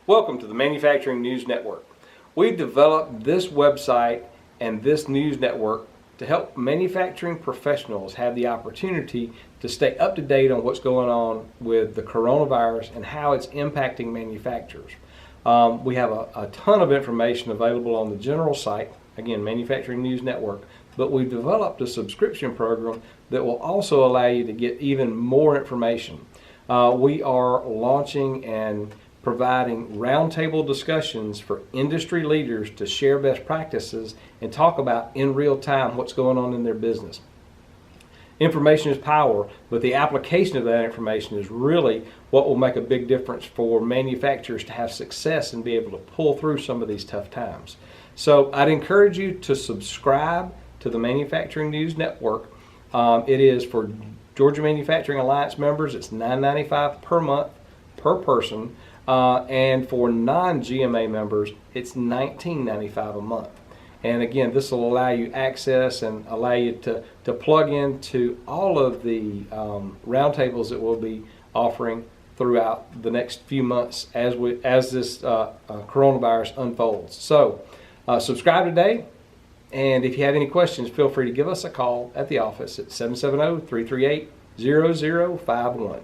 Welcome to the Manufacturing News Network. We've developed this website and this news network to help manufacturing professionals have the opportunity to stay up to date on what's going on with the coronavirus and how it's impacting manufacturers. We have a ton of information available on the general site, again, Manufacturing News Network, but we've developed a subscription program that will also allow you to get even more information. We are launching and providing roundtable discussions for industry leaders to share best practices and talk about in real time what's going on in their business. Information is power, but the application of that information is really what will make a big difference for manufacturers to have success and be able to pull through some of these tough times. So I'd encourage you to subscribe to the Manufacturing News Network. It is for Georgia Manufacturing Alliance members. It's $9.95 per month per person. And for non-GMA members, it's $19.95 a month. And again, this will allow you access and allow you to plug into all of the roundtables that we'll be offering throughout the next few months as this coronavirus unfolds. So subscribe today, and if you have any questions, feel free to give us a call at the office at 770-338-0051.